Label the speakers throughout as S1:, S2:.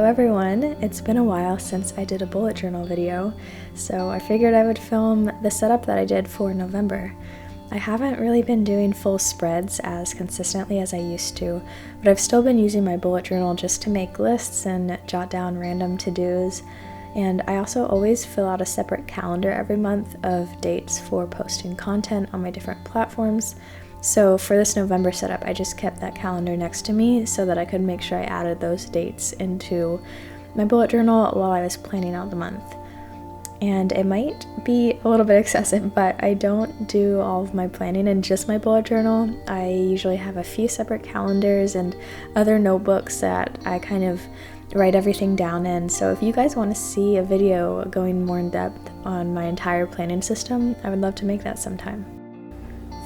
S1: everyone, it's been a while since I did a bullet journal video, so I figured I would film the setup that I did for November. I haven't really been doing full spreads as consistently as I used to, but I've still been using my bullet journal just to make lists and jot down random to-dos, and I also always fill out a separate calendar every month of dates for posting content on my different platforms. So for this November setup, I just kept that calendar next to me so that I could make sure I added those dates into my bullet journal while I was planning out the month. And it might be a little bit excessive, but I don't do all of my planning in just my bullet journal. I usually have a few separate calendars and other notebooks that I kind of write everything down in. So if you guys want to see a video going more in depth on my entire planning system, I would love to make that sometime.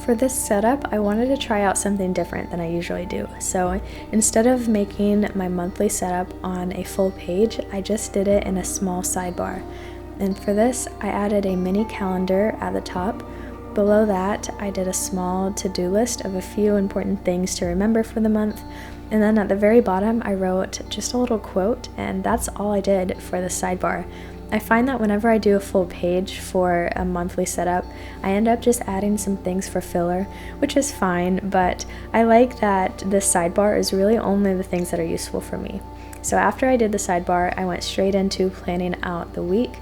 S1: For this setup, I wanted to try out something different than I usually do. So instead of making my monthly setup on a full page, I just did it in a small sidebar. And for this, I added a mini calendar at the top. Below that, I did a small to-do list of a few important things to remember for the month. And then at the very bottom, I wrote just a little quote, and that's all I did for the sidebar. I find that whenever I do a full page for a monthly setup, I end up just adding some things for filler, which is fine, but I like that this sidebar is really only the things that are useful for me. So after I did the sidebar, I went straight into planning out the week,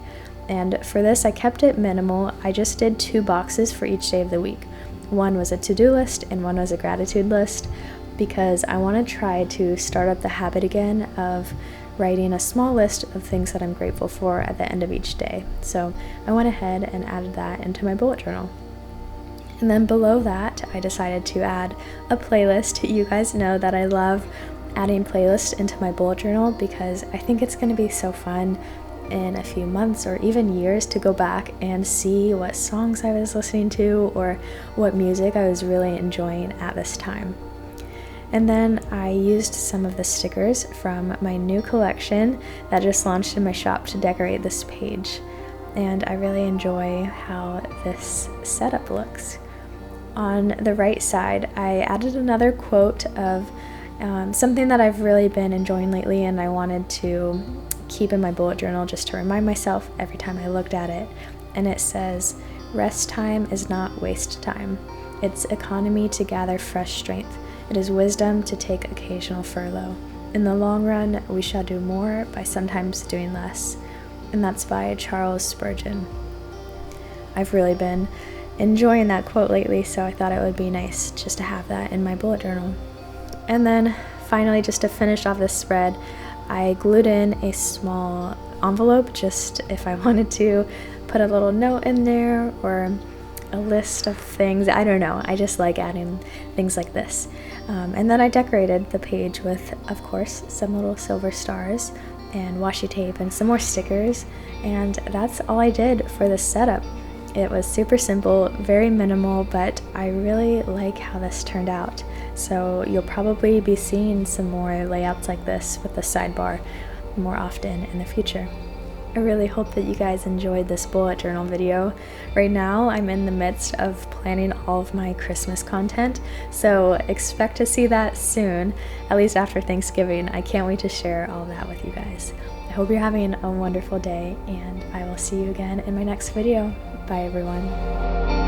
S1: and for this I kept it minimal. I just did 2 boxes for each day of the week. One was a to-do list and one was a gratitude list, because I want to try to start up the habit again of writing a small list of things that I'm grateful for at the end of each day. So I went ahead and added that into my bullet journal. And then below that, I decided to add a playlist. You guys know that I love adding playlists into my bullet journal because I think it's going to be so fun in a few months or even years to go back and see what songs I was listening to or what music I was really enjoying at this time. And then I used some of the stickers from my new collection that just launched in my shop to decorate this page. And I really enjoy how this setup looks. On the right side, I added another quote of something that I've really been enjoying lately and I wanted to keep in my bullet journal just to remind myself every time I looked at it. And it says, "Rest time is not waste time. It's economy to gather fresh strength. It is wisdom to take occasional furlough. In the long run, we shall do more by sometimes doing less." And that's by Charles Spurgeon. I've really been enjoying that quote lately, so I thought it would be nice just to have that in my bullet journal. And then finally, just to finish off this spread, I glued in a small envelope just if I wanted to put a little note in there or a list of things. I don't know, I just like adding things like this. And then I decorated the page with, of course, some little silver stars and washi tape and some more stickers, and that's all I did for this setup. It was super simple, very minimal, but I really like how this turned out. So you'll probably be seeing some more layouts like this with the sidebar more often in the future. I really hope that you guys enjoyed this bullet journal video. Right now, I'm in the midst of planning all of my Christmas content, so expect to see that soon, at least after Thanksgiving. I can't wait to share all that with you guys. I hope you're having a wonderful day, and I will see you again in my next video. Bye, everyone.